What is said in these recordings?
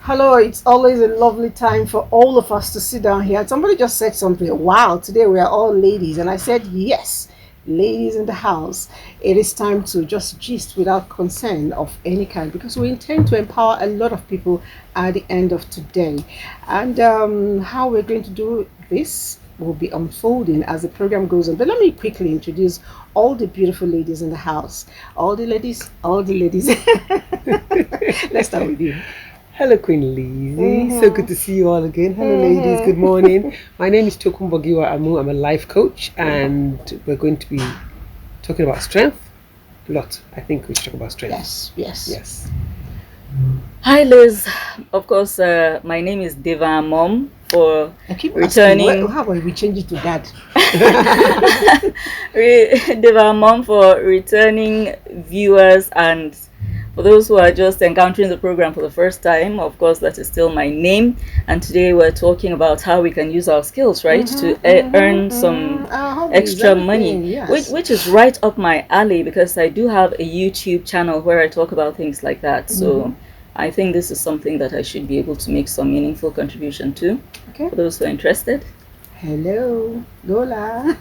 Hello, it's always a lovely time for all of us to sit down here. Somebody just said something. Wow, today we are all ladies. And I said, yes, ladies in the house. It is time to just gist without concern of any kind because we intend to empower a lot of people at the end of today. And how we're going to do this will be unfolding as the program goes on. But let me quickly introduce all the beautiful ladies in the house. All the ladies, all the ladies. Let's start with you. Hello, Queen Lizzie. So good to see you all again. Hello, ladies. Good morning. My name is Tokumbogiwa Amu. I'm a life coach, and we're going to be talking about strength a lot. I think we should talk about strength. Yes. Hi, Liz. Of course, my name is Deva Mom for I keep returning. Asking, how about we change it to Dad? Deva Mom for returning viewers and for those who are just encountering the program for the first time. Of course, that is still my name. And today we're talking about how we can use our skills, right, to earn some extra money, yes. which is right up my alley because I do have a YouTube channel where I talk about things like that. So I think this is something that I should be able to make some meaningful contribution to. Okay. For those who are interested. Hello, Gola.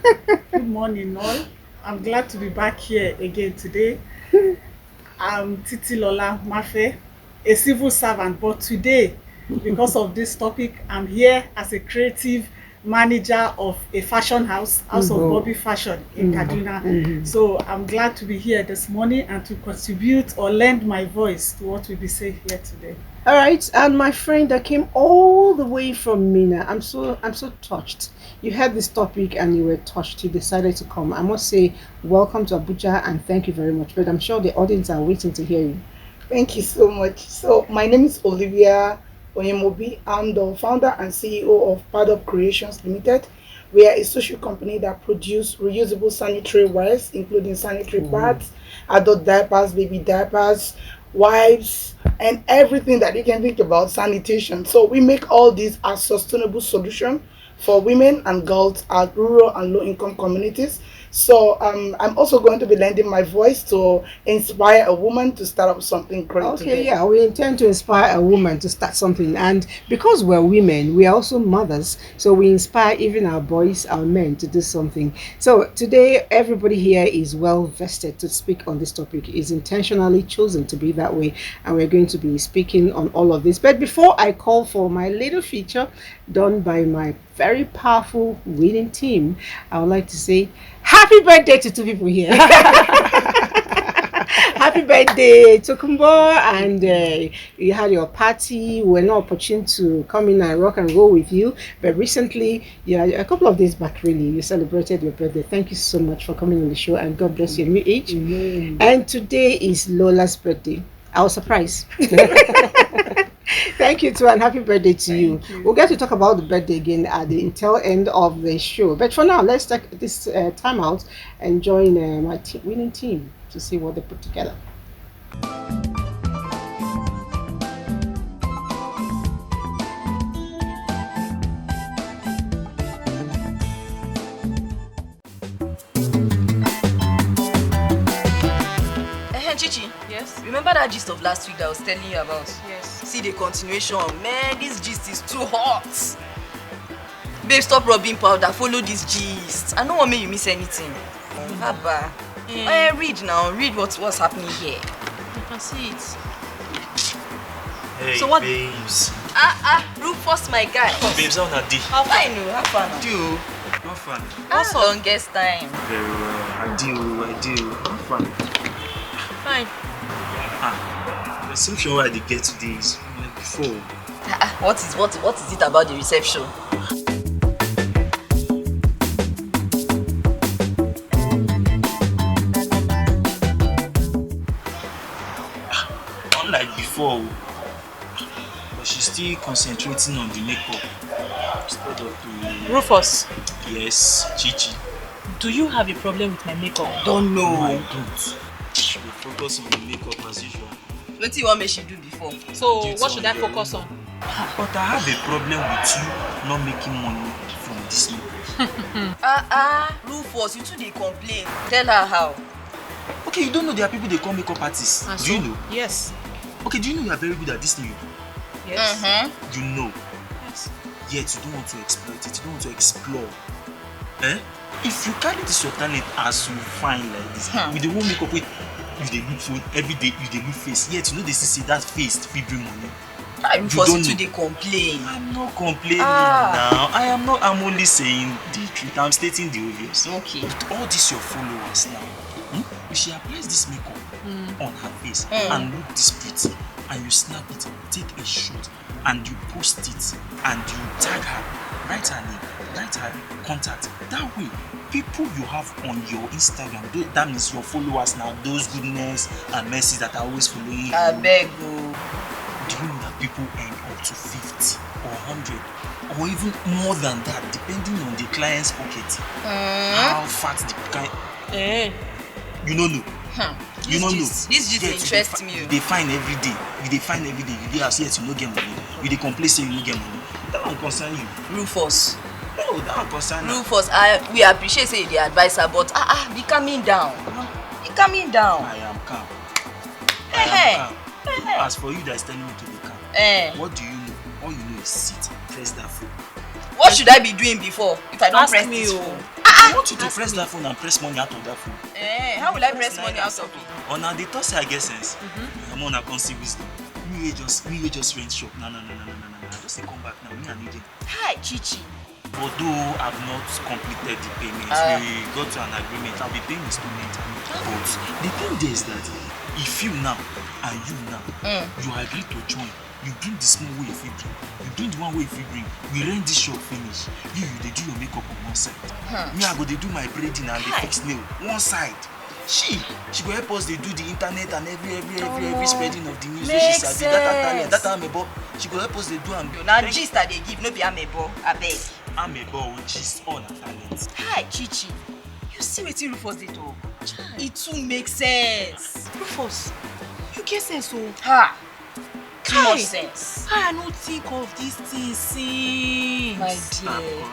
Good morning, all. I'm glad to be back here again today. I'm Titi Lola Mafe, a civil servant, but today, because of this topic, I'm here as a creative manager of a fashion house of Bobby Fashion in Kaduna. So I'm glad to be here this morning and to contribute or lend my voice to what we'll be saying here today. All right, and my friend that came all the way from Mina, I'm so touched. You had this topic and you were touched. You decided to come. I must say, welcome to Abuja and thank you very much. But I'm sure the audience are waiting to hear you. Thank you so much. So my name is Olivia Onyemobi. I'm the founder and CEO of Paddock Creations Limited. We are a social company that produce reusable sanitary wares, including sanitary pads, adult diapers, baby diapers, wipes, and everything that you can think about sanitation. So we make all these as sustainable solution for women and girls at rural and low-income communities. So I'm also going to be lending my voice to inspire a woman to start up something great. Okay, today. yeah, we intend to inspire a woman to start something. And because we're women, we are also mothers. So we inspire even our boys, our men to do something. So today, everybody here is well vested to speak on this topic, is intentionally chosen to be that way. And we're going to be speaking on all of this. But before I call for my little feature done by my very powerful winning team, I would like to say happy birthday to two people here. Happy birthday, Tokumbo, and you had your party. We were not opportune to come in and rock and roll with you, but recently, yeah, a couple of days back, really, you celebrated your birthday. Thank you so much for coming on the show, and God bless your new age. And today is Lola's birthday. I was surprised. Thank you too, and happy birthday to you. We'll get to talk about the birthday again at the tail end of the show. But for now, let's take this time out and join my winning team to see what they put together. Chichi, Yes? remember that gist of last week that I was telling you about? Yes. See the continuation. Man, this gist is too hot. Babe, stop rubbing powder. Follow this gist. I don't want me you miss anything. Haba. Read now. Read what's happening here. You can see it. Hey, So what- babes. Rufus, my guy. Babes, how na day? How far? I know. How far now? Do. How fun? What's longest time? Very well. I do. How fun? Fine. The reception where I dey get today is like before. What is it about the reception? Unlike before, but she's still concentrating on the makeup instead of the Rufus, yes, Chichi. do you have a problem with my makeup? Don't No, I know. don't. We focus on the makeup as usual. What do you want me to do before? So, Duty what should I on your focus on? But I have a problem with you not making money from this makeup. Rufus, you too dey complain. Tell her how. Okay, you don't know there are people they call makeup artists. And Do you so? know? Yes. Okay, do you know you are very good at this thing you do? Yes. You know, Yes. yet you don't want to exploit it, you don't want to explore. Eh? If you carry this your talent as you fine like this, with the whole makeup with you dey look phone every day, you dey look face, yet you know they see that face fit bring money. I'm forced to dey complain. I'm not complaining now. I'm only saying the truth. I'm stating the obvious. Okay. With all these your followers now, if she applies this makeup on her face and look this pretty, and you snap it, take a shot, and you post it, and you tag her, write her name, write her contact. That way, people you have on your Instagram, that means your followers now, those goodness and mercies that are always following you. I beg you. Do you know that people earn up to 50 or 100 or even more than that, depending on the client's pocket? How fat the client. You don't know. You don't know. This just interests me. They find every day. You dey ask, yes, you no get money. You dey complain say you no get money. That one concern you. Rufus. No, that one concern you. Rufus, we appreciate say you dey advise her, but be calming down. Be calming down. I am calm. I am calm. As for you that is telling me to be calm, what do you know? All you know is sit, press that phone. What should I be doing before if I don't press this phone? I want you to press that phone and press money out of that phone. How will I press money out of it? On now they talk say I get sense. I'm on a see wisdom. We just rent shop. No. Just say come back now. Me and agent. Hi, Chichi. Although I've not completed the payment, we got to an agreement. I'll be paying installment. But the thing there is that if you now and you now, you agree to join. You bring the small way if you bring. You bring the one way if you bring. We rent this shop finish. They do your makeup on one side. Me, I go they do my braiding and they fix nail one side. She go help us. They do the internet and every spreading of the news. Makes She that amebo. She go help us. They do and now gist that they give no be amebo. I beg. Amebo will gist all her talent. Hi, Chichi. You see wetin Rufus dey talk? It too makes sense. Rufus, you get sense o. Too much sense. I no think of these things since. My dear.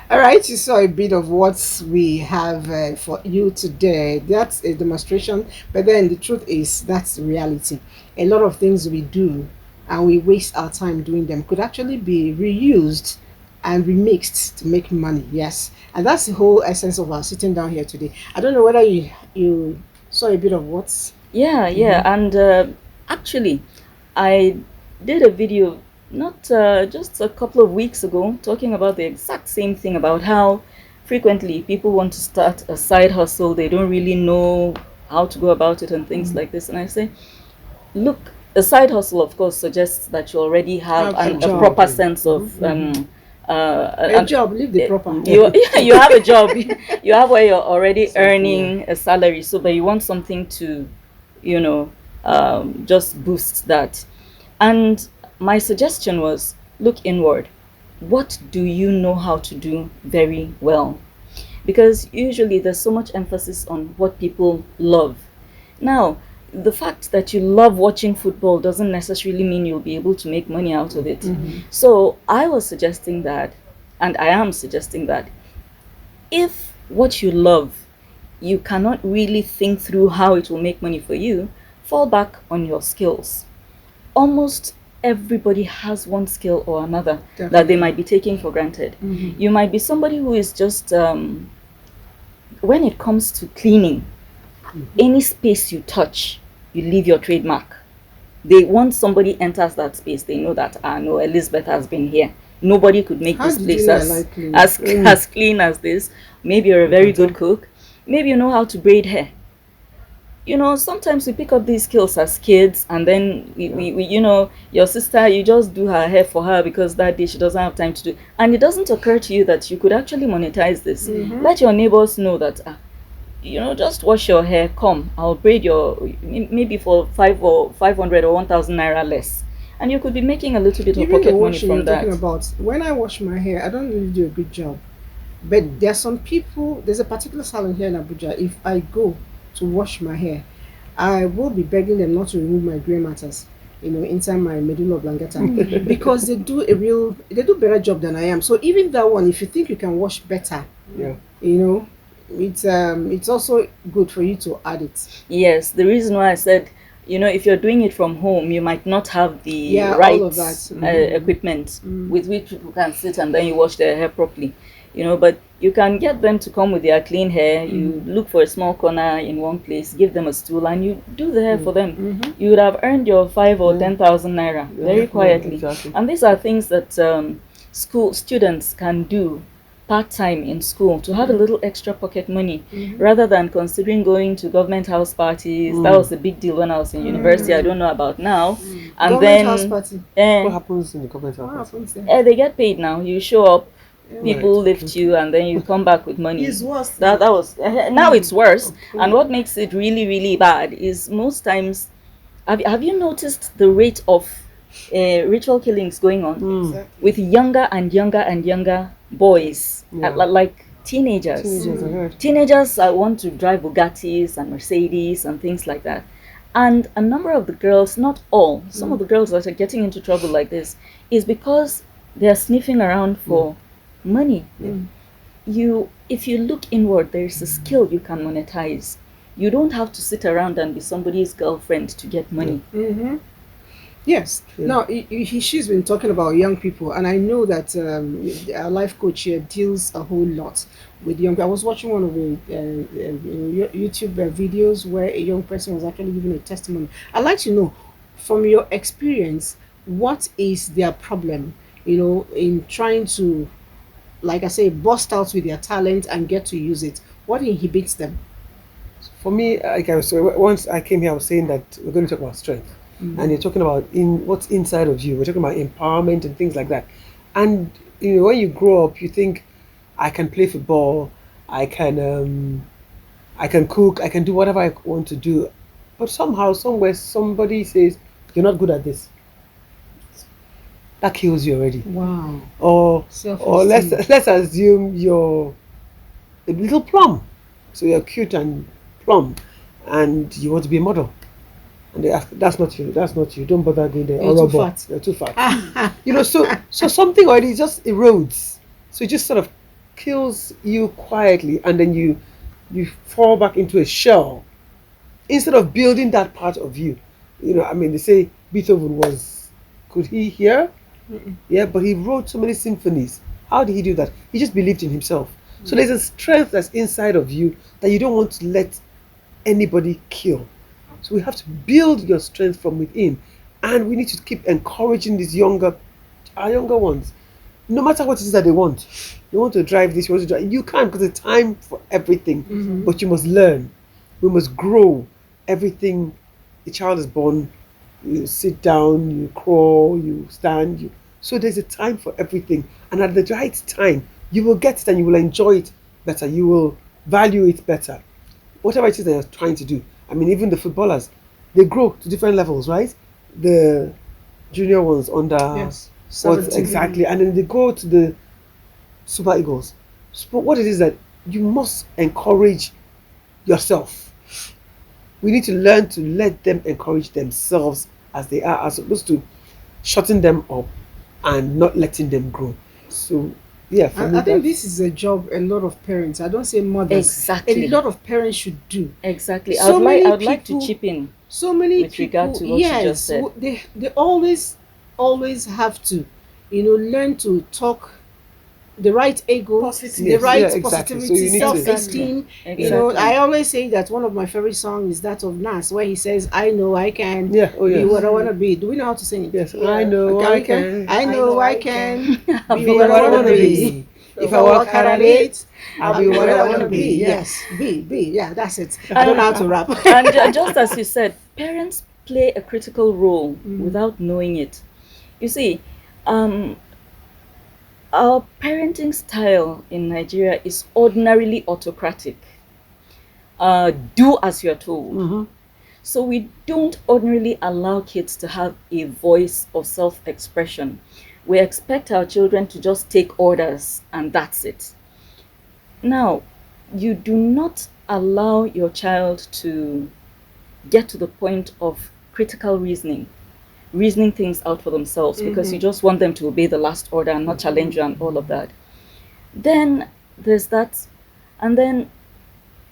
All right, you saw a bit of what we have for you today. That's a demonstration, but then the truth is that's reality. A lot of things we do and we waste our time doing them could actually be reused and remixed to make money. Yes, and that's the whole essence of our sitting down here today. I don't know whether you saw a bit of what's and actually I did a video not just a couple of weeks ago talking about the exact same thing, about how frequently people want to start a side hustle, they don't really know how to go about it and things like this, and I say, look, a side hustle of course suggests that you already have a proper sense of a job, leave the proper. You have a job, you have where you're already earning a salary, so but you want something to just boost that. And my suggestion was, look inward. What do you know how to do very well? Because usually there's so much emphasis on what people love. Now, the fact that you love watching football doesn't necessarily mean you'll be able to make money out of it. So I was suggesting that, and I am suggesting that, if what you love, you cannot really think through how it will make money for you, fall back on your skills. Almost everybody has one skill or another that they might be taking for granted. You might be somebody who is just, when it comes to cleaning, any space you touch, you leave your trademark. Once somebody enters that space, they know that, no, Elizabeth has been here. Nobody could make this place as clean as this. Maybe you're a very good cook. Maybe you know how to braid hair. Sometimes we pick up these skills as kids, and then we your sister, you just do her hair for her because that day she doesn't have time to do, and it doesn't occur to you that you could actually monetize this. Let your neighbors know that just wash your hair, come, I'll braid your, maybe for 500 or 1,000 naira less, and you could be making a little bit of pocket money from that. Talking about, when I wash my hair, I don't really do a good job, but there's some people, there's a particular salon here in Abuja. If I go to wash my hair, I will be begging them not to remove my grey matters. inside my medulla oblongata, because they do better job than I am. So even that one, if you think you can wash better, Yeah. it's also good for you to add it. Yes, the reason why I said, if you're doing it from home, you might not have the right all of that. equipment with which people can sit and then you wash their hair properly. But you can get them to come with their clean hair. You look for a small corner in one place, give them a stool, and you do the hair for them. You would have earned your 5 or 10,000 naira very quietly. Exactly. And these are things that school students can do part-time in school to have a little extra pocket money, rather than considering going to government house parties. That was a big deal when I was in university. I don't know about now. And Government house party. What happens in the government What house? happens there? they get paid now. You show up, people lift you, and then you come back with money. It's worse. That was now it's worse. And what makes it really, really bad is most times, have you noticed the rate of ritual killings going on Exactly. with younger and younger and younger boys, like teenagers. Teenagers, I heard. Teenagers want to drive Bugattis and Mercedes and things like that. And a number of the girls, not all, some of the girls that are getting into trouble like this is because they are sniffing around for money. If you look inward, there is a skill you can monetize. You don't have to sit around and be somebody's girlfriend to get money. Yes. Now, she's been talking about young people, and I know that our life coach here deals a whole lot with young people. I was watching one of the YouTube videos where a young person was actually giving a testimony. I'd like to know, from your experience, what is their problem, in trying to, like I say, bust out with their talent and get to use it? What inhibits them? For me, once I came here, I was saying that we're going to talk about strength. And you're talking about what's inside of you. We're talking about empowerment and things like that. And when you grow up, you think, I can play football, I can cook, I can do whatever I want to do. But somehow, somewhere, somebody says, you're not good at this. That kills you already. Wow. Or Self-esteem. let's assume you're a little plump. So you're cute and plump, and you want to be a model. And they ask, that's not you, don't bother going there. You're too fat. You're too fat. So something already just erodes. So it just sort of kills you quietly, and then you fall back into a shell instead of building that part of you. They say Beethoven could he hear? Yeah, but he wrote so many symphonies. How did he do that? He just believed in himself. So there's a strength that's inside of you that you don't want to let anybody kill. So we have to build your strength from within, and we need to keep encouraging our younger ones. No matter what it is that they want. You want to drive this, you can't, because it's time for everything. But you must learn. We must grow. Everything, a child is born, you sit down, you crawl, you stand. So there's a time for everything. And at the right time, you will get it and you will enjoy it better. You will value it better. Whatever it is that you're trying to do. Even the footballers, they grow to different levels, right? The junior ones under... Yes. Exactly. And then they go to the Super Eagles. But what it is that you must encourage yourself. We need to learn to let them encourage themselves as they are, as opposed to shutting them up and not letting them grow. So, yeah, I think this is a job a lot of parents, I don't say mothers, Exactly. a lot of parents should do. Exactly. So I would many like to people- chip in. So many With people, regard to what you just said. they always have to, learn to talk the right ego, Positive. the right Yeah, exactly. So positivity, you need to- self-esteem. Exactly. I always say that one of my favorite songs is that of Nas, where he says, "I know I can Yeah, oh be yes. what I want to be." Do we know how to sing it? Yes, I know Okay, I we can. I know I can Be what I want to be. If I work hard at it, I'll be what I want to be. Yes, be. Yeah, that's it. I don't know how to rap. And just as you said, parents play a critical role without knowing it. You see, our parenting style in Nigeria is ordinarily autocratic. Do as you're told. So we don't ordinarily allow kids to have a voice of self-expression. We expect our children to just take orders and that's it. Now, you do not allow your child to get to the point of critical reasoning reasoning things out for themselves because you just want them to obey the last order and not challenge you and all of that. Then there's that, and then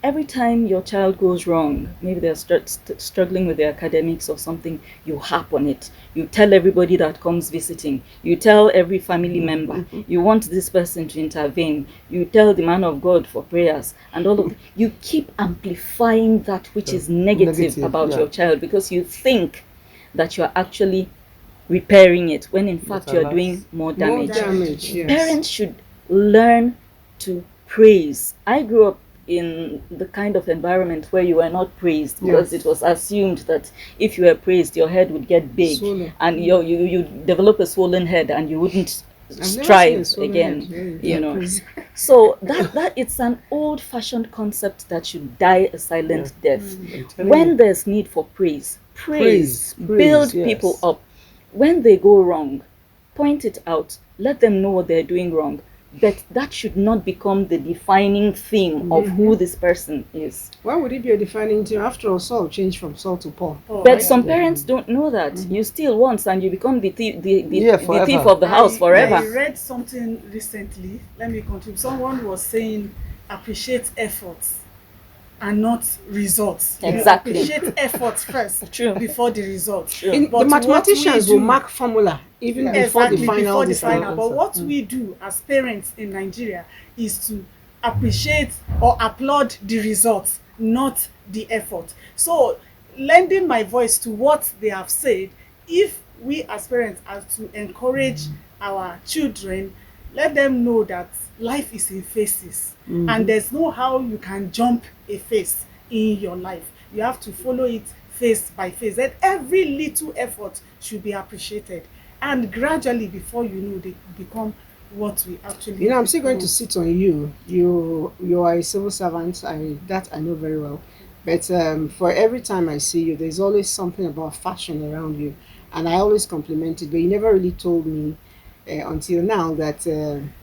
every time your child goes wrong, maybe they're struggling with their academics or something, you harp on it. You tell everybody that comes visiting. You tell every family member. You want this person to intervene. You tell the man of God for prayers and all of. You keep amplifying that which is negative about your child because you think that you're actually repairing it when in fact you're doing more damage. Yes. Parents should learn to praise. I grew up in the kind of environment where you were not praised because it was assumed that if you were praised, your head would get big and you develop a swollen head and you wouldn't strive again. You know, so that it's an old-fashioned concept that should die a silent death. When there's need for praise, build people up. When they go wrong, point it out. Let them know what they're doing wrong. But that should not become the defining theme of who this person is. Why would it be a defining theme? After all, Saul changed from Saul to Paul. But some parents don't know that. You steal once and you become the thief of the house forever. I read something recently. Let me continue. Someone was saying appreciate efforts and not results. Exactly. You appreciate efforts first before the results. The mathematicians will mark formula even before the final. But what we do as parents in Nigeria is to appreciate or applaud the results, not the effort. So lending my voice to what they have said, if we as parents are to encourage our children, let them know that life is in phases and there's no how you can jump a phase in your life. You have to follow it phase by phase. That every little effort should be appreciated, and gradually, before you know, they become what we actually. I'm still going to sit on you. You are a civil servant. I know very well. But for every time I see you, there's always something about fashion around you, and I always compliment it. But you never really told me until now that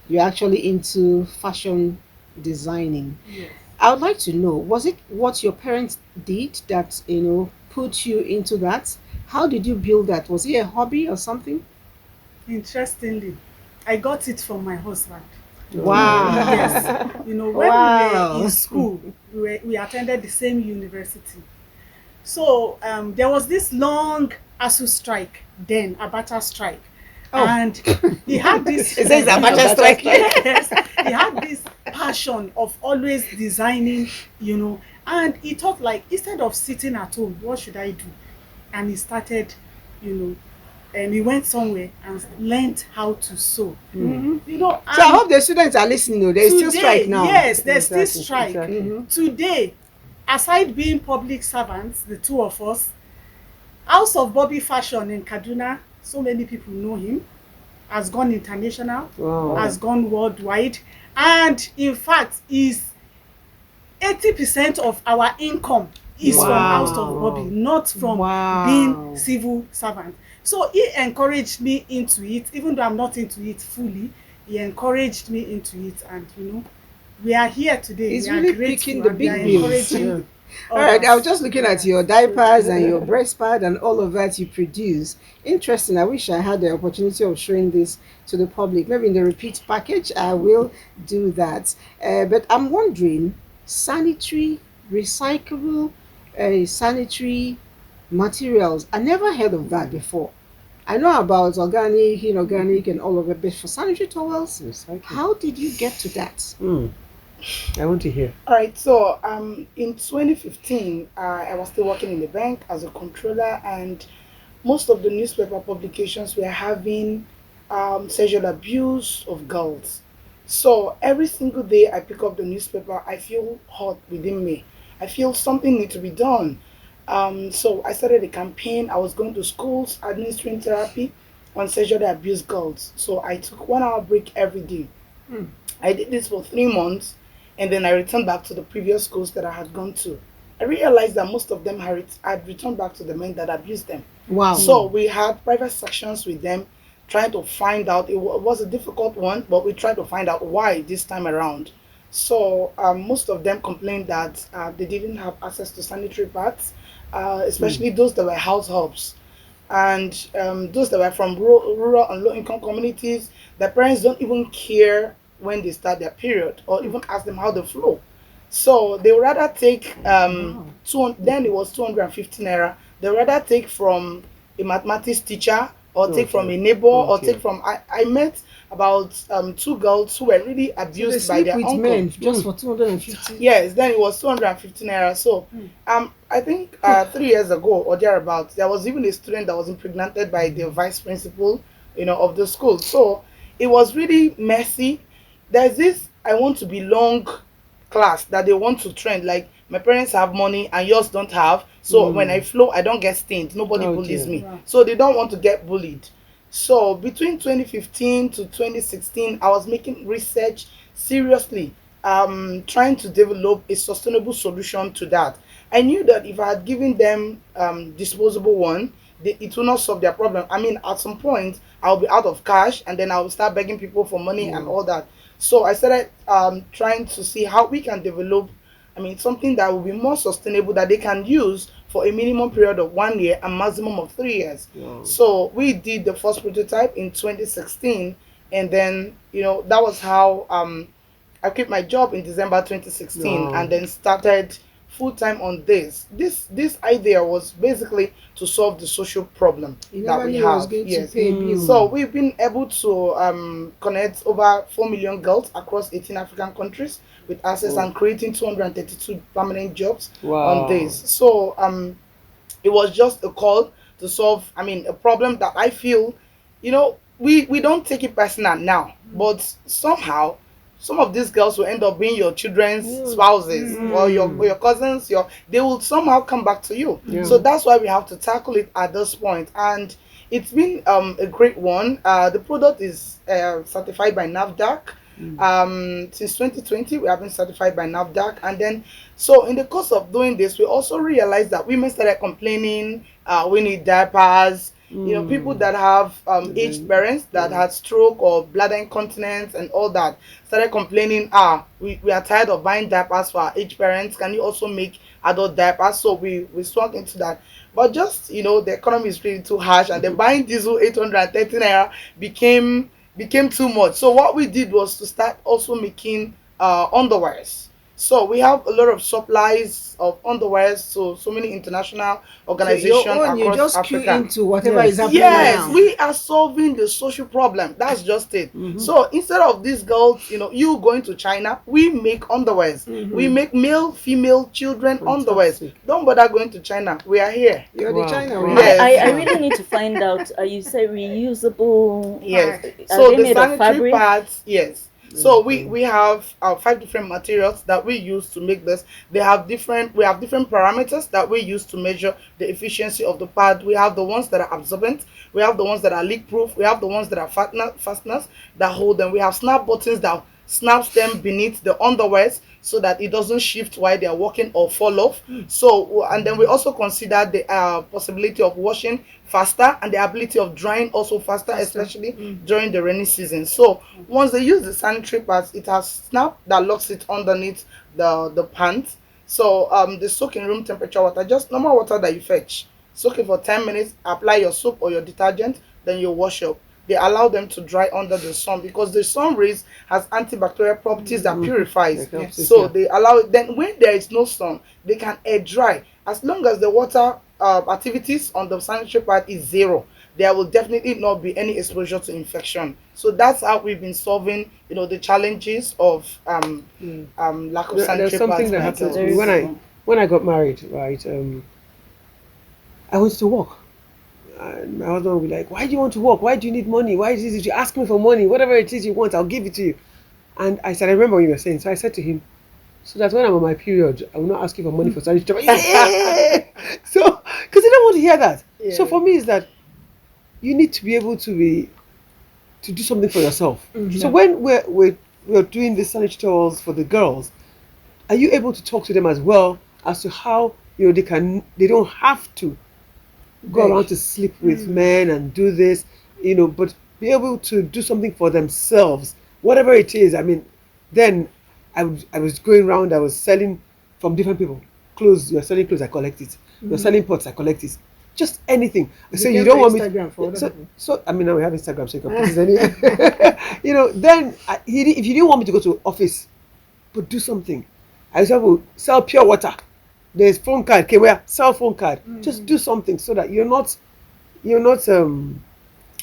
you're actually into fashion designing. Yes. I would like to know, was it what your parents did that put you into that? How did you build that? Was it a hobby or something? Interestingly, I got it from my husband. Wow. Yes. When we were in school, we attended the same university. So there was this long ASU strike then, Abacha strike. And he had this it says Abacha strike. Yes, he had this passion of always designing, and he thought, like, instead of sitting at home, what should I do? And he started, and he went somewhere and learned how to sew. So I hope the students are listening. There's still strike now. Yes, there's still strike. Today, aside being public servants, the two of us, House of Bobby Fashion in Kaduna, so many people know him, has gone international, has gone worldwide, and in fact is 80% of our income is from House of Bobby, not from being civil servant. So he encouraged me into it, even though I'm not into it fully. He encouraged me into it, and we are here today. He's we really are picking the big wheels. All others. right, I was just looking at your diapers and your breast pad and all of that you produce. Interesting. I wish I had the opportunity of showing this to the public. Maybe in the repeat package, I will do that. But I'm wondering, sanitary, recyclable, sanitary materials. I never heard of that before. I know about organic, inorganic, and all of it, but for sanitary towels, how did you get to that? I want to hear. All right, so in 2015, I was still working in the bank as a controller, and most of the newspaper publications were having sexual abuse of girls. So every single day I pick up the newspaper, I feel hot within me. I feel something needs to be done. So I started a campaign. I was going to schools, administering therapy on sexually abused girls. So I took 1 hour break every day. I did this for 3 months, and then I returned back to the previous schools that I had gone to. I realized that most of them had returned back to the men that abused them. Wow. So we had private sections with them, trying to find out. It was a difficult one, but we tried to find out why this time around. So most of them complained that they didn't have access to sanitary pads, especially those that were house helps. and those that were from rural and low-income communities, the parents don't even care when they start their period or even ask them how they flow. So they would rather take Wow. then it was 250 naira. They would rather take from a mathematics teacher or take from Okay. a neighbor or Okay. take from I met about two girls who were really So they abused by sleep their with uncle. men just for 250. Yes, then it was 250 naira. So, I think 3 years ago or thereabouts, there was even a student that was impregnated by the vice principal, of the school. So it was really messy. There's this I want to belong class that they want to trend. Like my parents have money and yours don't have. So when I flow, I don't get stained. Nobody Oh bullies dear. me. So they don't want to get bullied. So between 2015 to 2016, I was making research seriously, trying to develop a sustainable solution to that. I knew that if I had given them disposable one, it will not solve their problem. I mean, at some point, I'll be out of cash, and then I'll start begging people for money and all that. So I started trying to see how we can develop, I mean, something that will be more sustainable that they can use for a minimum period of 1 year and maximum of 3 years. Wow. So we did the first prototype in 2016, and then that was how I quit my job in December 2016 Wow. and then started full time on this. This idea was basically to solve the social problem You that never we knew I was have. going Yes. to pay a bill. So we've been able to connect over 4 million girls across 18 African countries with access and creating 232 permanent jobs on Wow. this. So it was just a call to solve, I mean, a problem that I feel, we don't take it personal now, but somehow some of these girls will end up being your children's spouses or your cousins. They will somehow come back to you. Yeah. So that's why we have to tackle it at this point. And it's been a great one. The product is certified by NAFDAC. Since 2020, we have been certified by NAFDAC, and then so in the course of doing this, we also realized that women started complaining. We need diapers. People that have aged parents that had stroke or bladder incontinence and all that started complaining. We are tired of buying diapers for our aged parents. Can you also make adult diapers? So we swung into that. But just the economy is really too harsh, and the buying diesel 830 naira became too much. So what we did was to start also making underwears. So we have a lot of supplies of underwears to so many international So organizations your own, you across just cue Africa. into whatever Yes. is happening Yes, now. we are solving the social problem. That's just it. So instead of these girls, you going to China, we make underwears. We make male, female, children underwears. Fantastic. Don't bother going to China. We are here. You're Wow. the China Wow. one. Yes. I really need to find out. You say reusable. Yes. Are So they the made of sanitary fabric? pads, yes. So we have 5 different materials that we use to make this. We have different parameters that we use to measure the efficiency of the pad. We have the ones that are absorbent, we have the ones that are leak proof, we have the ones that are fasteners that hold them. We have snap buttons that snaps them beneath the underwears so that it doesn't shift while they are walking or fall off. So and then we also consider the possibility of washing faster and the ability of drying also faster, especially during the rainy season. So once they use the sanitary pads, it has snap that locks it underneath the pants. So the soak in room temperature water, just normal water that you fetch, soak it for 10 minutes, apply your soap or your detergent, then you wash up. They allow them to dry under the sun because the sun rays has antibacterial properties that purifies. It helps it, So yeah. they allow it. Then when there is no sun, they can air dry. As long as the water activities on the sanitary pad is zero, there will definitely not be any exposure to infection. So that's how we've been solving, the challenges of lack of There's sanitary something pads. that for happened to girls. me when I got married, right? I went to work. And my husband would be like, "Why do you want to work? Why do you need money? Why is this? You ask me for money. Whatever it is you want, I'll give it to you." And I said, "I remember what you were saying." So I said to him, "So that when I'm on my period, I will not ask you for money for sanitary." Yeah. So, because I don't want to hear that. So Yeah. for me, is that you need to be able to do something for yourself. So when we're doing the sanitary towels for the girls, are you able to talk to them as well as to how they don't have to go around to sleep with men and do this, but be able to do something for themselves, whatever it is. I mean, then I was going around, I was selling from different people. Clothes, you're selling clothes, I collect it. You're selling pots, I collect it. just anything. So Became you don't for want me. Instagram for other So, people. so I mean, now we have Instagram, so you can put it anywhere. Then if you didn't want me to go to office, but do something. For example, sell pure water. There's phone card. Okay, where sell phone card. Just do something so that you're not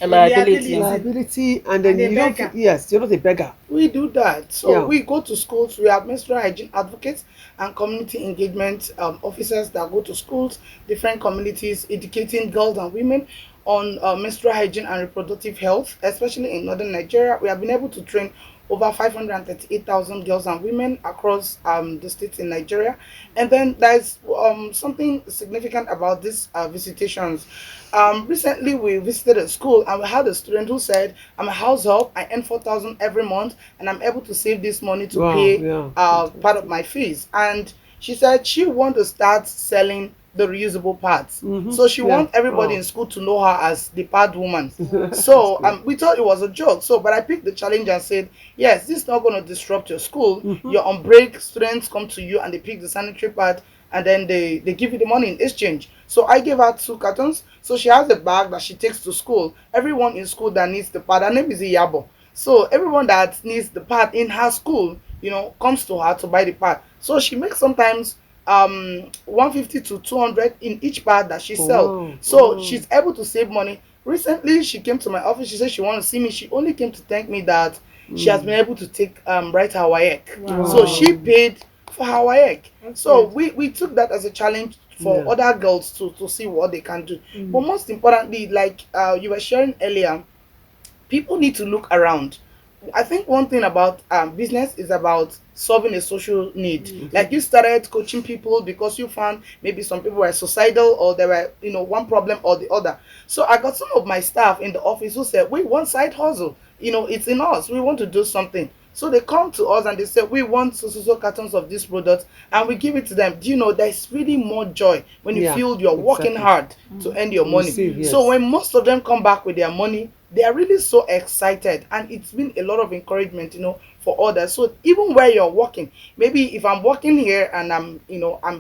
A liability. liability, and And then a you don't. beggar. Yes, you're not a beggar. We do that. So Yeah. we go to schools. We have menstrual hygiene advocates and community engagement officers that go to schools, different communities, educating girls and women on menstrual hygiene and reproductive health, especially in northern Nigeria. We have been able to train over 538,000 girls and women across the states in Nigeria. And then there's something significant about these visitations. Recently, we visited a school and we had a student who said, I'm a house help, I earn 4,000 every month, and I'm able to save this money to Wow, pay yeah. part of my fees. And she said she want to start selling the reusable parts. So she Yeah. wants everybody Wow. in school to know her as the pad woman. That's So good. we thought it was a joke. So, but I picked the challenge and said, yes, this is not going to disrupt your school. You're on break, students come to you and they pick the sanitary pad and then they give you the money in exchange. So I gave her 2 cartons. So she has a bag that she takes to school. Everyone in school that needs the pad, her name is Iyabo. So everyone that needs the pad in her school, comes to her to buy the pad. So she makes sometimes 150 to 200 in each pad that she sells. Wow. So Wow. she's able to save money. Recently she came to my office. She said she want to see me. She only came to thank me that she has been able to write her WAEC. Wow. So she paid for her WAEC. That's So good. we took that as a challenge for Yeah. other girls to see what they can do. But most importantly, like you were sharing earlier, people need to look around. I think one thing about business is about solving a social need. Like you started coaching people because you found maybe some people were suicidal or there were, one problem or the other. So I got some of my staff in the office who said, we want side hustle. It's in us. We want to do something. So they come to us and they say, we want so cartons of this product, and we give it to them. Do you know, there's really more joy when you Yeah, feel you're working exactly. hard to earn your money. Receive, yes. So when most of them come back with their money, they are really so excited, and it's been a lot of encouragement, for others. So even where you're working, maybe if I'm working here and I'm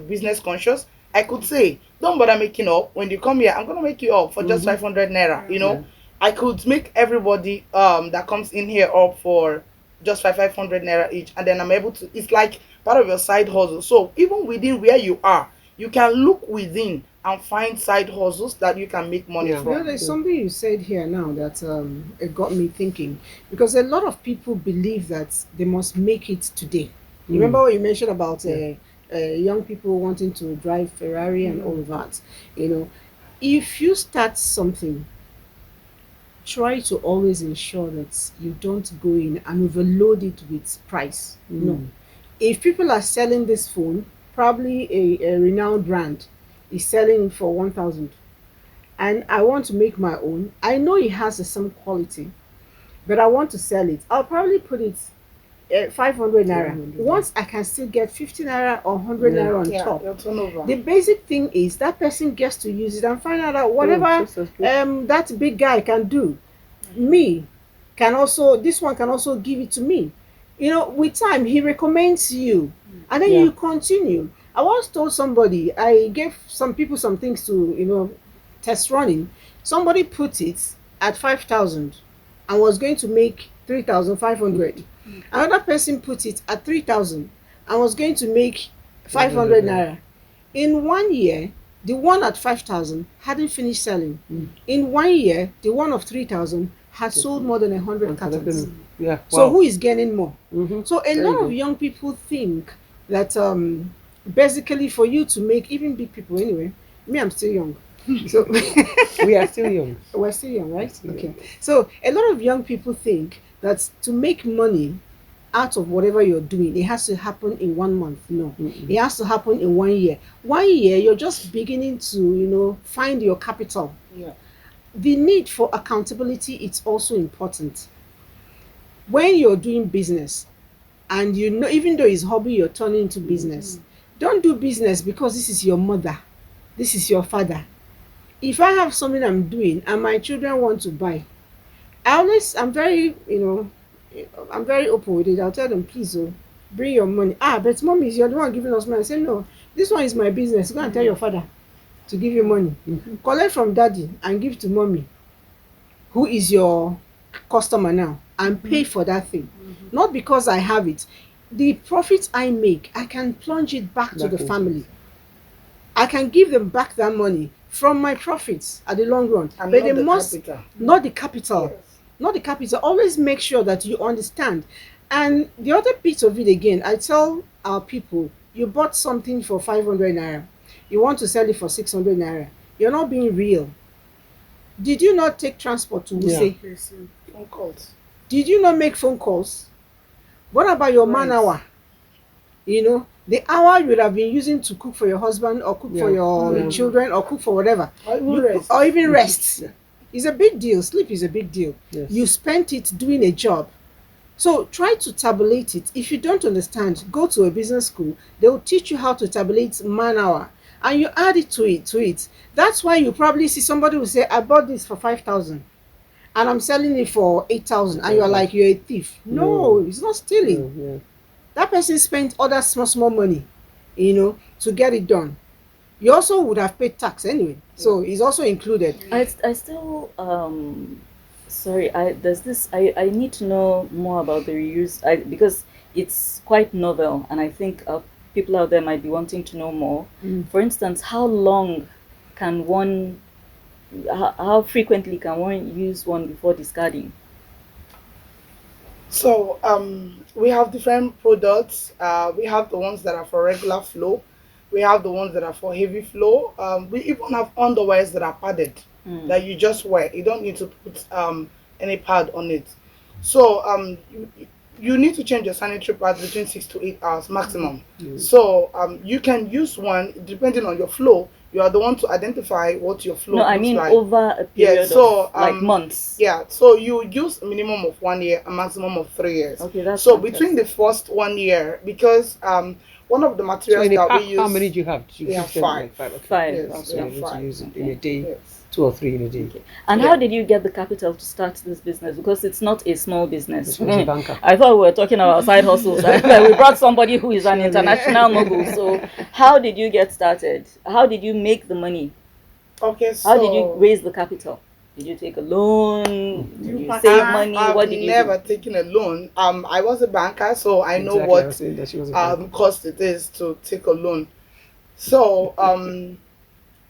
business conscious, I could say, don't bother making up. When you come here, I'm gonna make you up for just 500 naira. Yeah. I could make everybody that comes in here up for just 500 naira each, and then I'm able to. It's like part of your side hustle. So even within where you are, you can look within and find side hustles that you can make money Yeah. from. There's something you said here now that it got me thinking, because a lot of people believe that they must make it today. You remember what you mentioned about young people wanting to drive Ferrari and all of that. If you start something, try to always ensure that you don't go in and overload it with price. No. If people are selling this phone, probably a renowned brand is selling it for 1,000, and I want to make my own. I know it has the same quality, but I want to sell it. I'll probably put it 500 naira. Once I can still get 50 naira or 100 naira on Yeah, top. your turnover. The basic thing is that person gets to use it and find out that whatever just as good. that big guy can do, me can also, this one can also give it to me. With time he recommends you, and then Yeah. you continue. I once told somebody, I gave some people some things to test running. Somebody put it at 5,000 and was going to make 3,500. Another person put it at 3,000 and was going to make 500 naira. In 1 year, the one at 5,000 hadn't finished selling. In 1 year, the one of 3,000 had sold more than 100 cartons. Yeah. So Wow. who is gaining more? So a Very lot of good. young people think that basically for you to make, even big people anyway, me, I'm still young. So We are still young. we're still young, right? Still Okay. young. So a lot of young people think that to make money out of whatever you're doing, it has to happen in 1 month. No, it has to happen in 1 year. 1 year, you're just beginning to, find your capital. Yeah. The need for accountability is also important. When you're doing business, and even though it's hobby, you're turning into business. Don't do business because this is your mother, this is your father. If I have something I'm doing and my children want to buy, I'm very, I'm very open with it. I'll tell them, please, bring your money. But mommy, you're the one giving us money. I say, no, this one is my business. Go and tell your father. to give you money. Collect from daddy and give to mommy, who is your customer now, and pay for that thing. Not because I have it. The profits I make, I can plunge it back to the into family. it. I can give them back that money from my profits at the long run. And But not they the must capital. not the capital. Yes. Not the capital. Always make sure that you understand. And the other bit of it again, I tell our people, you bought something for 500 naira. You want to sell it for 600 naira. You're not being real. Did you not take transport to Wuse? Phone calls. Did you not make phone calls? What about your man Right. hour? You know, the hour you would have been using to cook for your husband or cook for your children or cook for whatever. Or even You- rest. or even rest. Yeah. It's a big deal. Sleep is a big deal. Yes. You spent it doing a job. So try to tabulate it. If you don't understand, go to a business school. They will teach you how to tabulate man hour, and you add it to it. That's why you probably see somebody will say, I bought this for 5,000 and I'm selling it for 8,000, and you're like, you're a thief. No, it's not stealing. Yeah. That person spent other small money, to get it done. You also would have paid tax anyway, so it's also included. I still sorry, I need to know more about the reuse, because it's quite novel, and I think people out there might be wanting to know more. For instance, how long can one how frequently can one use one before discarding? So we have different products. We have the ones that are for regular flow. We have the ones that are for heavy flow. We even have underwears that are padded that you just wear. You don't need to put any pad on it. So you need to change your sanitary pads between 6 to 8 hours maximum. So you can use one depending on your flow. You are the one to identify what your flow No, I looks mean like. over a period so, of like months. Yeah, so you use a minimum of 1 year, a maximum of 3 years. Okay, that's so fantastic. between the first 1 year, because one of the So materials in a that pack, we use, how many do you have? Do you we have give them 5. like 5? Okay. Five. Yes, Okay. So you're able to five. use it in a day, Yes. 2 or 3 in a day. And Yeah. how did you get the capital to start this business? Because it's not a small business. This was a banker. I thought we were talking about side hustles. We brought somebody who is an international mogul. So how did you get started? How did you make the money? Okay, so How did you raise the capital? Did you take a loan? Did you save money? I've What did you never do? taken a loan. I was a banker, so I know Exactly, I was what saying that she was a banker. cost it is to take a loan. So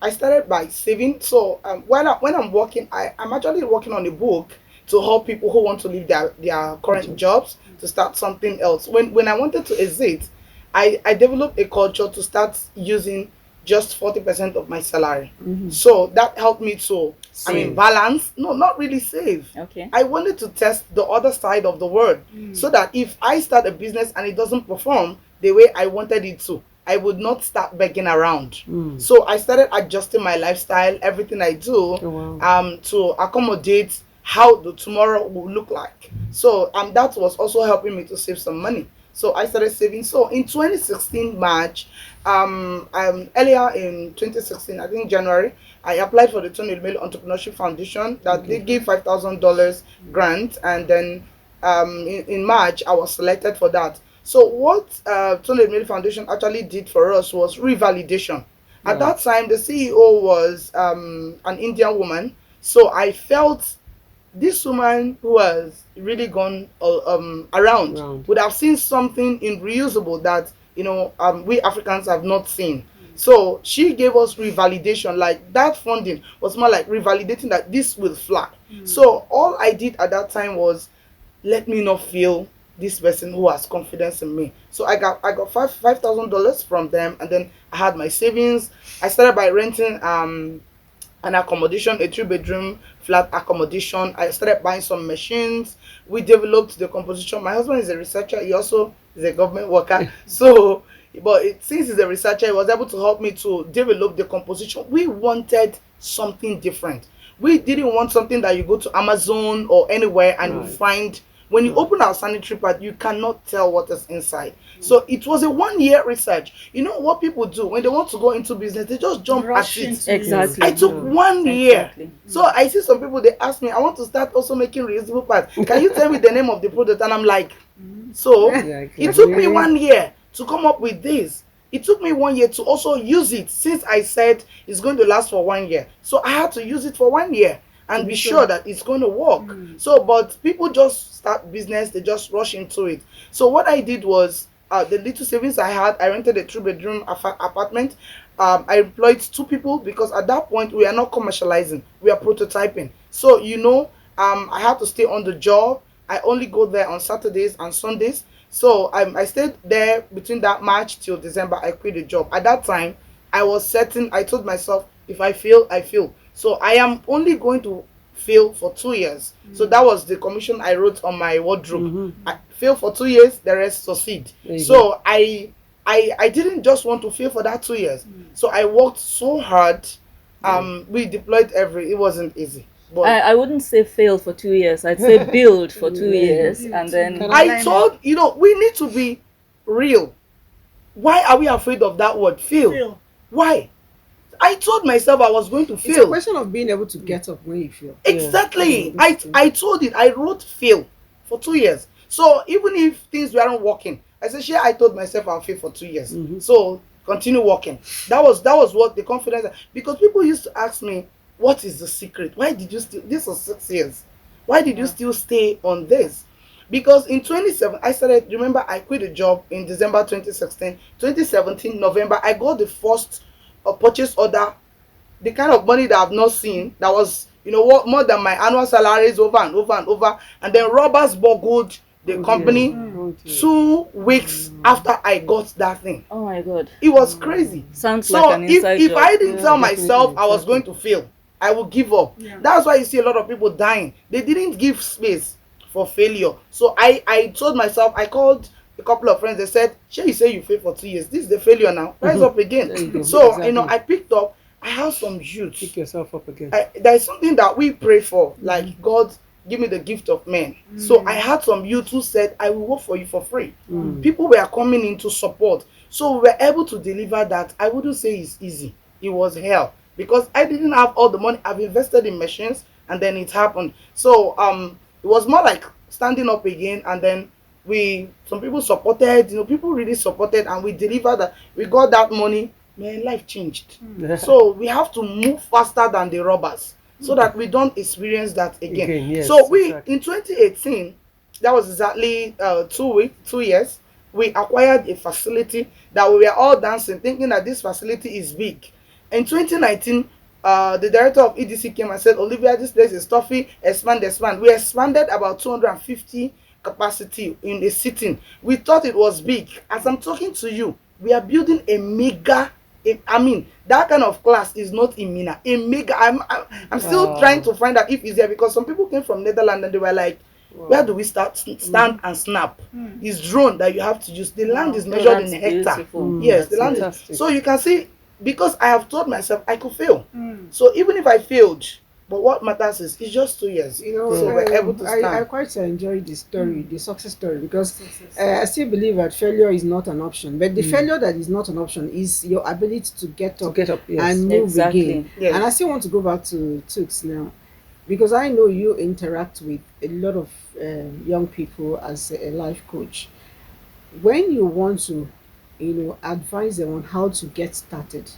I started by saving. So when I'm working, I'm actually working on a book to help people who want to leave their current jobs to start something else. When I wanted to exit, I developed a culture to start using just 40% of my salary. So that helped me to Save. balance. No, not really save. Okay. I wanted to test the other side of the world so that if I start a business and it doesn't perform the way I wanted it to, I would not start begging around. So I started adjusting my lifestyle, everything I do, to accommodate how the tomorrow will look like. So that was also helping me to save some money. So I started saving. So in 2016 March, earlier in 2016, I think January, I applied for the Tony Male Entrepreneurship Foundation that they give $5,000 grant, and then in March I was selected for that. So what Tony Male Foundation actually did for us was revalidation. At that time, the CEO was an Indian woman, so I felt this woman who has really gone around would have seen something in reusable that we Africans have not seen. So she gave us revalidation. Like that funding was more like revalidating that this will fly. So all I did at that time was let me not feel this person who has confidence in me. So I got $5,000 from them, and then I had my savings. I started by renting an accommodation, a 3-bedroom flat accommodation. I started buying some machines. We developed the composition. My husband is a researcher. He also is a government worker. So, since he's a researcher, he was able to help me to develop the composition. We wanted something different. We didn't want something that you go to Amazon or anywhere and you find. When you open our sanitary pad, you cannot tell what is inside. So it was a 1-year research. You know what people do when they want to go into business? They just jump at it. Exactly. I took 1 year. Exactly. So I see some people, they ask me, I want to start also making reusable pads. Can you tell me the name of the product? And I'm like, so Yeah, it took me 1 year to come up with this. It took me 1 year to also use it, since I said it's going to last for 1 year. So I had to use it for 1 year and be sure that it's going to work. So, but people just start business, they just rush into it. So what I did was, the little savings I had, I rented a 3-bedroom apartment. I employed 2 people, because at that point we are not commercializing, we are prototyping. So I had to stay on the job. I only go there on Saturdays and Sundays. So I stayed there between that March till December. I quit the job. At that time, I was certain. I told myself, if I fail, I fail. So I am only going to fail for 2 years. So that was the commission I wrote on my wardrobe. I fail for 2 years, the rest succeed. So I didn't just want to fail for that 2 years. So I worked so hard. We deployed it wasn't easy. But I wouldn't say fail for 2 years. I'd say build for 2 years, and then I told we need to be real. Why are we afraid of that word, fail? Why? I told myself I was going to fail. It's a question of being able to get up when you fail. Exactly. I told it. I wrote fail for 2 years. So even if things weren't working, I said, "Sure." I told myself I'll fail for 2 years. So continue working. That was what the confidence. Because people used to ask me, "What is the secret? Why did you still? This was 6 years. Why did you still stay on this?" Because in 2017, I started. Remember, I quit a job in December 2016. 2017 November, I got the first purchase order, the kind of money that I've not seen. That was what, more than my annual salaries over and over and over. And then robbers burgled the company 2 weeks after I got that thing. oh my God, It was crazy. sounds So like an inside if job. I didn't tell myself definitely, I was going to fail, I would give up. That's why you see a lot of people dying. They didn't give space for failure. So I told myself, I called a couple of friends. They said, "Sure, you say you failed for 2 years. This is the failure now. Rise up again." So Exactly. I picked up. I have some youth. Pick yourself up again. There's something that we pray for, like, God, give me the gift of men. So I had some youth who said, "I will work for you for free." People were coming in to support. So we were able to deliver that. I wouldn't say it's easy. It was hell, because I didn't have all the money. I've invested in machines, and then it happened. So it was more like standing up again, and then some people supported, people really supported, and we delivered that. We got that money. Man, life changed. So we have to move faster than the robbers, so that we don't experience that again. Yes, So exactly. in 2018, that was exactly 2 years, we acquired a facility that we were all dancing, thinking that this facility is big. In 2019, the director of EDC came and said, "Olivia, this place is toughy, expand. We expanded about 250 capacity in a sitting. We thought it was big. As I'm talking to you, we are building a mega. I mean, that kind of class is not in Mina. A mega. I'm still trying to find out if it's there, because some people came from Netherlands and they were like, "Where do we stand and snap?" It's drone that you have to use. The land is measured in That's a hectare. beautiful. Yes, the That's land fantastic. is. So you can see, because I have told myself I could fail. So even if I failed, but what matters is it's just 2 years. So we're able to stand. I quite enjoy the story, the success story, because I still believe that failure is not an option. But the failure that is not an option is your ability to get up, Yes. and move Exactly. again. Yes. And I still want to go back to Tux now, because I know you interact with a lot of young people as a life coach. When you want to, advise them on how to get started,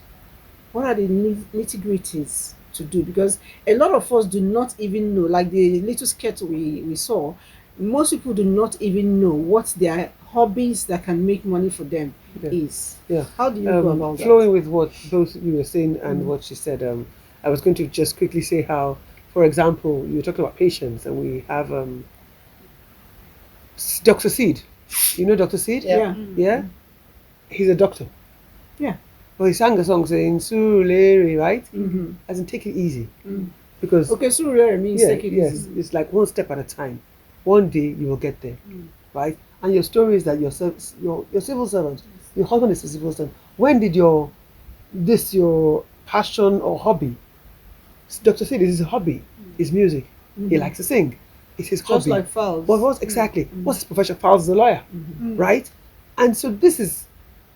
what are the nitty-gritties to do? Because a lot of us do not even know, like the little sketch we saw, most people do not even know what their hobbies that can make money for them is. Yeah. How do you go about Flowing with what both you were saying and what she said, I was going to just quickly say how, for example, you were talking about patience, and we have Dr. Seed. You know Dr. Seed? Yeah. Yeah? He's a doctor. Yeah. Well, he sang a song saying, "Surulere," right? Mm-hmm. As in, take it easy. Because Okay, so really means take it yes, easy. it's like one step at a time. One day you will get there, right? And your story is that your civil servant, your husband is a civil servant. When did your passion or hobby? Dr. said this is a hobby. It's music. He likes to sing. It's his Just hobby. like Fowles. But what's what's his profession? Fowles is a lawyer, right? And so this is,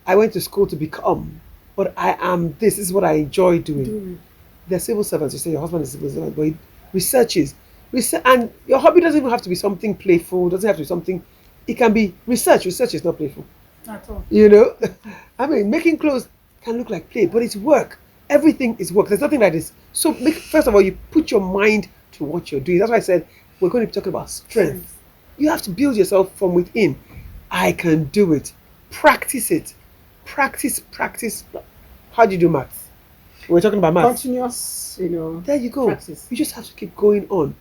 I went to school to become, but I am this. This is what I enjoy doing. They're civil servants. You say your husband is a civil servant, but he researches. And your hobby doesn't even have to be something playful. Doesn't have to be something. It can be research. Research is not playful. At all. You know, I mean, making clothes can look like play, but it's work. Everything is work. There's nothing like this. So, first of all, you put your mind to what you're doing. That's why I said we're going to be talking about strength. You have to build yourself from within. I can do it. Practice it. Practice, practice. How do you do maths? We're talking about maths. Continuous, There you go. practice. You just have to keep going on.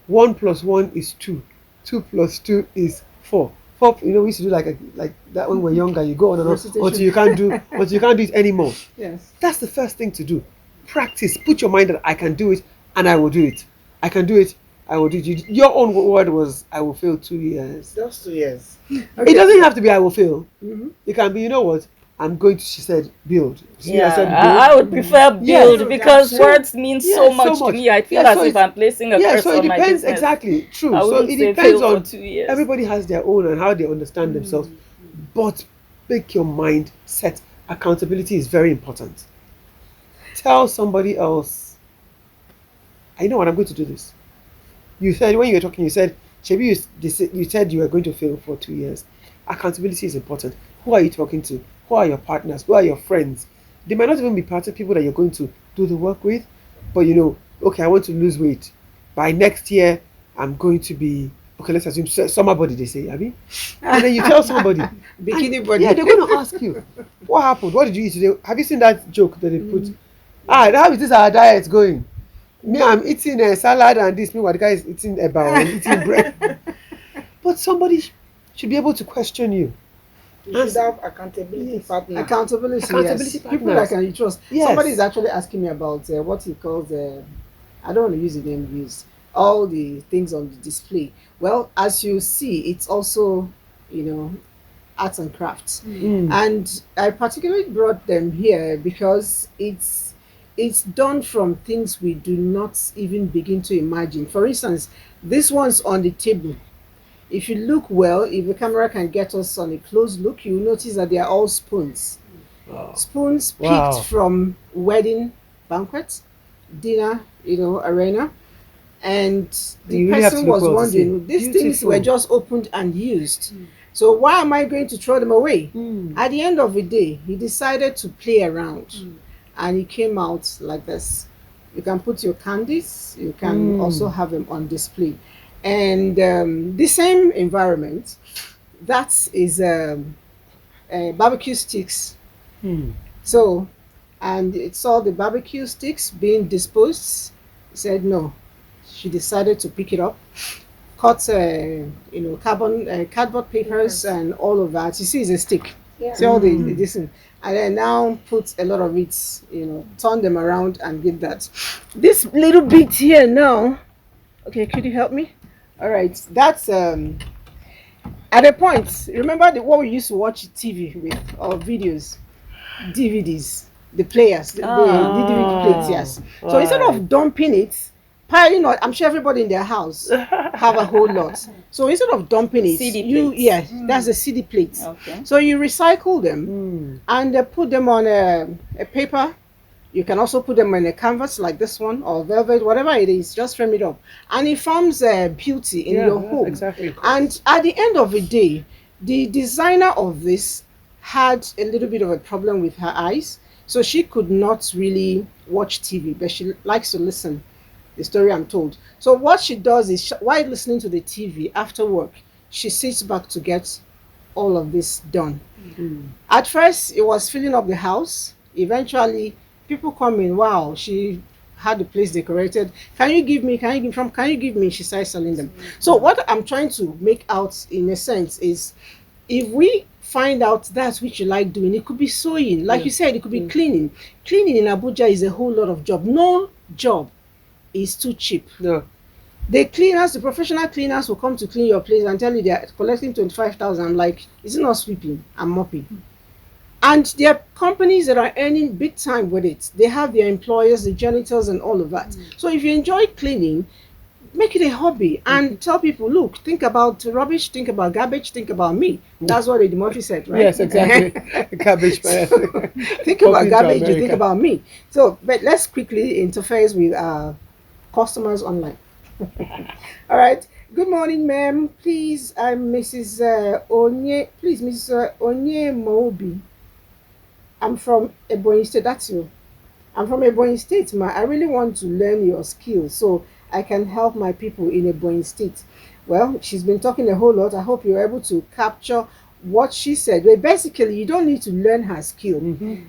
1 + 1 is 2. 2 + 2 is 4. 4, we used to do like that when we were younger. You go on and on Recitation. until you can't do it anymore. Yes. That's the first thing to do. Practice. Put your mind that I can do it and I will do it. I can do it. I will do it. Your own word was I will fail 2 years. Just 2 years. It doesn't have to be I will fail. Mm-hmm. It can be, you know what? I'm going to, she said, build. See, Yeah, I said I would prefer build Yes. because Yes. words mean Yes, so much to me. I feel Yeah, as so if it's- I'm placing a Yeah, curse so it on my depends. business. Exactly. True. I So wouldn't it say depends fail on for 2 years. everybody has their own and how they understand themselves. But make your mind set. Accountability is very important. Tell somebody else, I know what I'm going to do this. You said when you were talking, you said, Shebi, you said you were going to fail for 2 years. Accountability is important. Who are you talking to? Who are your partners? Who are your friends? They might not even be part of people that you're going to do the work with, but okay, I want to lose weight. By next year, I'm going to be, okay, let's assume summer body, they say, Abby. And then you tell somebody. Bikini and- body. Yeah, they're going to ask you, what happened? What did you eat today? Have you seen that joke that they put? How is this our diet going? Me, I'm eating a salad and this. Meanwhile, the guy is eating eba and eating bread. But somebody should be able to question you. You should have accountability partner. Accountability, Accountability yes. People that partners. can trust. Yes. Somebody is actually asking me about what he calls, I don't want to use the name used, all the things on the display. Well, as you see, it's also, arts and crafts. And I particularly brought them here because it's done from things we do not even begin to imagine. For instance, this one's on the table. If you look well, if the camera can get us on a close look, you'll notice that they are all spoons. Oh. Spoons picked Wow. from wedding banquets, dinner, arena. And the You really have person to look was well to wondering, see. these things Beautiful. were just opened and used. So why am I going to throw them away? At the end of the day, he decided to play around. And he came out like this. You can put your candies, you can also have them on display. And the same environment, that is barbecue sticks. So, and it saw the barbecue sticks being disposed. He said no. She decided to pick it up, cut cardboard papers and all of that. You see, it's a stick. Yeah. See all the this thing. And then now put a lot of it, turn them around and get that. This little bit here now. Okay, could you help me? All right, that's at a point. Remember what we used to watch TV with or videos, DVDs, the players, the DVD plates. Yes. So instead of dumping it, piling on, I'm sure everybody in their house have a whole lot. So instead of dumping it, CD plates. that's the CD plates. Okay. So you recycle them and put them on a paper. You can also put them on a canvas like this one or velvet, whatever it is. Just frame it up, and it forms beauty in your home. Exactly. And at the end of the day, the designer of this had a little bit of a problem with her eyes, so she could not really watch TV, but she likes to listen. The story I'm told. So what she does is, while listening to the TV after work, she sits back to get all of this done. At first, it was filling up the house. Eventually, people come in. Wow, she had the place decorated. Can you give me? Can you give me? She started selling them. So what I'm trying to make out, in a sense, is if we find out that's what you like doing, it could be sewing, like you said, it could be cleaning. Cleaning in Abuja is a whole lot of job. No job is too cheap. No. The cleaners, the professional cleaners will come to clean your place and tell you they're collecting 25,000. I'm like, is it not sweeping? I'm mopping. And there are companies that are earning big time with it. They have their employers, the janitors, and all of that. So if you enjoy cleaning, make it a hobby and tell people, look, think about rubbish, think about garbage, think about me. That's what Eddie Murphy said, right? Yes, exactly. Cabbage man. Think about Welcome to garbage, you think America. about me. So, but let's quickly interface with customers online. All right. Good morning, ma'am. Please, I'm Mrs. Onye. Please, Mrs. Onye Mobi. I'm from Ebonyi State. That's you. I'm from Ebonyi State, ma. I really want to learn your skills so I can help my people in Ebonyi State. Well, she's been talking a whole lot. I hope you're able to capture what she said. But basically, you don't need to learn her skill.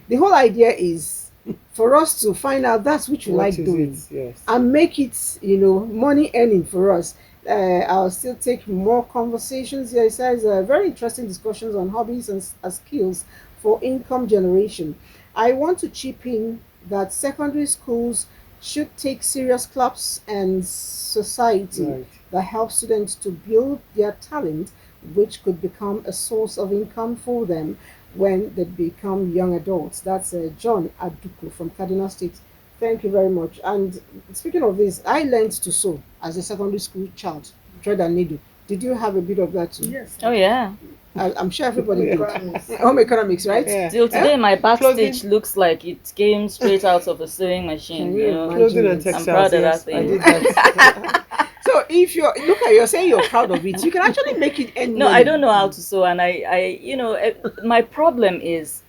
The whole idea is for us to find out that's what you What like is doing it? Yes. and make it, money earning for us. I'll still take more conversations here. It says very interesting discussions on hobbies and skills for income generation. I want to chip in that secondary schools should take serious clubs and society Right. that help students to build their talent, which could become a source of income for them when they become young adults. That's John Aduku from Cardinal State. Thank you very much. And speaking of this, I learned to sew as a secondary school child, thread and needle. Did you have a bit of that too? Yes. Oh yeah. I'm sure everybody Yeah. did. Economics. Home economics, right? Yeah. Till today, my backstage Clothing. looks like it came straight out of a sewing Can machine. you You know, imagine? Clothing and I'm textiles. proud of that Yes, I thing. did that. So if you're saying you're proud of it, you can actually make it end No, money. I don't know how to sew, and my problem is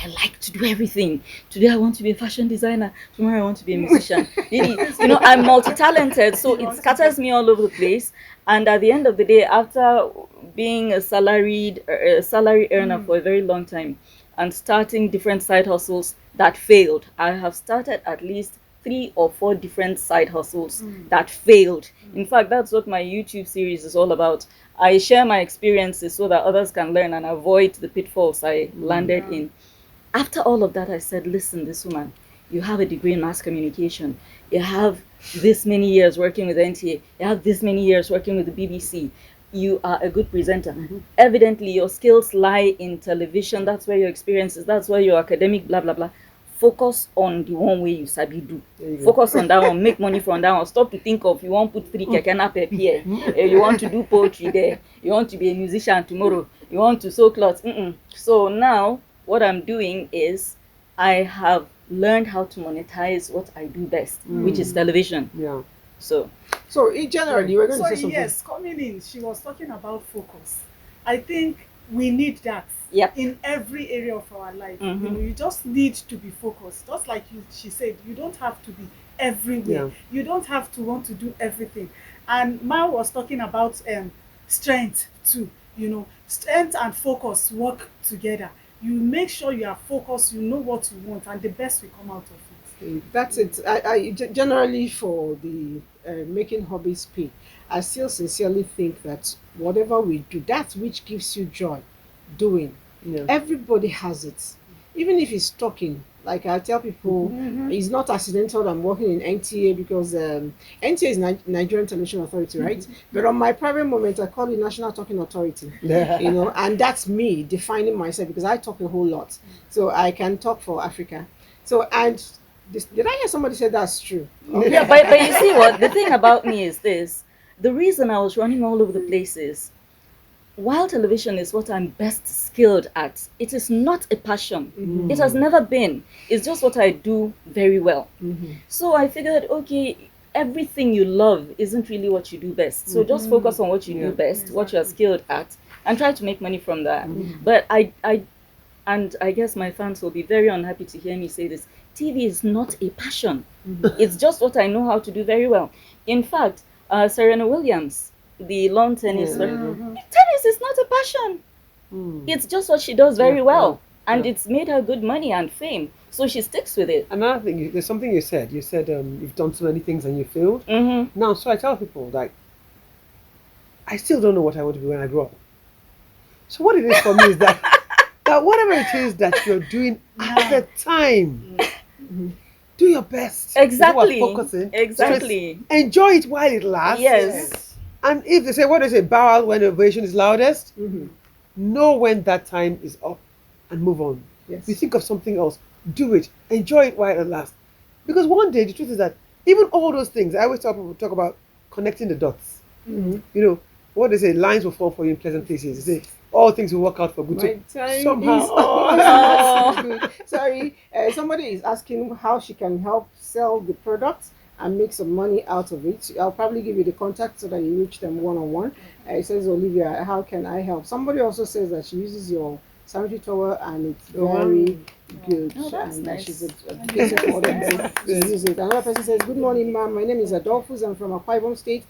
I like to do everything. Today I want to be a fashion designer. Tomorrow I want to be a musician. I'm multi-talented, so it scatters me all over the place. And at the end of the day, after being a salary earner for a very long time and starting different side hustles that failed, I have started at least 3 or 4 different side hustles that failed. In fact, that's what my YouTube series is all about. I share my experiences so that others can learn and avoid the pitfalls I landed in. After all of that, I said, listen, this woman, you have a degree in mass communication. You have this many years working with NTA. You have this many years working with the BBC. You are a good presenter. Evidently, your skills lie in television. That's where your experience is. That's where your academic, blah, blah, blah. Focus on the one way you sabi do. Focus on that one. Make money from that one. Stop to think of you want to put 3 kekena per here. You want to do poetry there. You want to be a musician tomorrow. You want to sew clothes. So now, what I'm doing is I have learned how to monetize what I do best, which is television. Yeah. So in general, you were going to say something. Yes, coming in, she was talking about focus. I think we need that Yep. in every area of our life. You just need to be focused. Just like she said, you don't have to be everywhere. Yeah. You don't have to want to do everything. And Ma was talking about strength too. Strength and focus work together. You make sure you are focused, you know what you want, and the best will come out of it. That's it. I generally for the making hobbies pay. I still sincerely think that whatever we do, that which gives you joy doing. Yeah. Everybody has it. Even if it's talking, like I tell people, it's not accidental that I'm working in NTA because NTA is Nigerian Television Authority, right? But on my private moment, I call it National Talking Authority. And that's me defining myself because I talk a whole lot, so I can talk for Africa. So did I hear somebody say that's true? Yeah, but you see what? The thing about me is this. The reason I was running all over the place is, while television is what I'm best skilled at, it is not a passion. It has never been. It's just what I do very well. So I figured, okay, everything you love isn't really what you do best. So just focus on what you do best, what you're skilled at, and try to make money from that. But I guess my fans will be very unhappy to hear me say this. TV is not a passion. It's just what I know how to do very well. In fact, Serena Williams, the lawn tennis, tennis is not a passion. It's just what she does very well. And it's made her good money and fame. So she sticks with it. Another thing, there's something you said. You said you've done so many things and you failed. Now, so I tell people, like, I still don't know what I want to be when I grow up. So what it is for me is that whatever it is that you're doing at the time, do your best. Exactly. Focusing. Exactly. Just enjoy it while it lasts. Yes. And if they say, what do they say, bow out when ovation is loudest, know when that time is up and move on. Yes. If you think of something else, do it. Enjoy it while it lasts. Because one day, the truth is that even all those things, I always talk about connecting the dots. What they say, lines will fall for you in pleasant places. They say, all things will work out for good. My time Somehow. is Sorry, somebody is asking how she can help sell the products and make some money out of it. I'll probably give you the contact so that you reach them one-on-one. It says, Olivia, how can I help? Somebody also says that she uses your sanitary towel and it's very good. Oh, that's and nice. she's advocating for other people to use it. Another person says, good morning, ma'am. My name is Adolphus. I'm from Akwa Ibom State.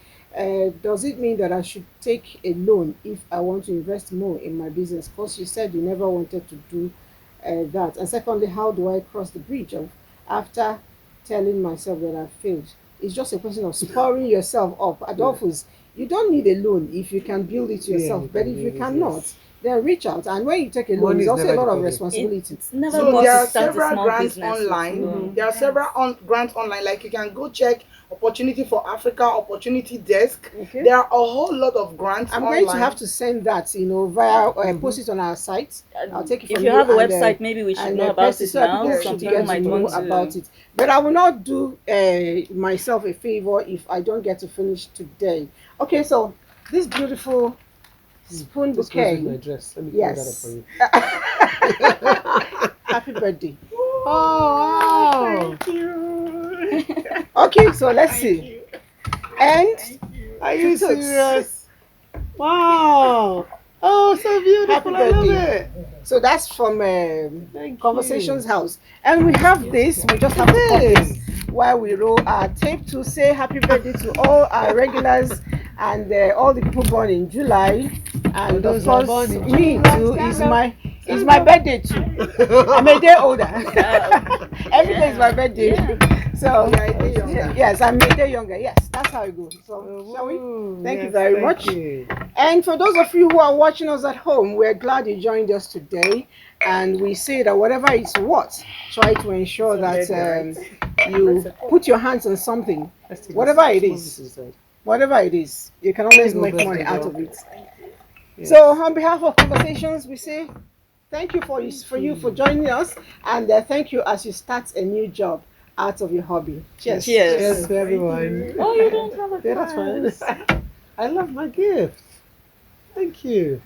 Does it mean that I should take a loan if I want to invest more in my business? Because you said you never wanted to do that. And secondly, how do I cross the bridge of after telling myself that I failed? It's just a question of spurring yourself up. Adolphus, you don't need a loan if you can build it yourself. you But can if you build it, cannot, yes. then reach out. And when you take a loan, Money it's is also a never lot the of problem. responsibility. It's never So possible there to are start a several small grants business. online. There are several grants online. Like you can go check Opportunity for Africa, Opportunity Desk. Okay. There are a whole lot of grants I'm online. going to have to send that, via post it on our site. I'll take it from If you have a and, website, maybe we should and know post about it so that now. people Some should people get might to know want to. about it. But I will not do myself a favor if I don't get to finish today. Okay, so this beautiful spoon This goes with my bouquet. dress. Let me Yes. pull that up for you. Happy birthday. Oh, Thank you. Okay, so let's Thank see. you. And Thank you. are you Toots. serious? Wow. Oh, so beautiful. Happy I love birthday. it. So that's from Thank Conversations you. House. And we have this. We just have to pop this while we roll our tape to say happy birthday to all our regulars and all the people born in July. And of those are course, born in me July. too Stand is my birthday too. I'm a day older. Every day is my birthday. So yes, I'm a day younger. Yes, that's how it goes. So shall we? Thank you very much. You. And for those of you who are watching us at home, we're glad you joined us today. And we say that whatever it's what, try to ensure that you put your hands on something. Whatever it is. Whatever it is, you can always make money out of it. Yes. So on behalf of Conversations, we say thank you for you for joining us, and thank you as you start a new job out of your hobby. Cheers. Cheers. Cheers to everyone. Oh, you don't have a Yeah, that's fine. I love my gift. Thank you.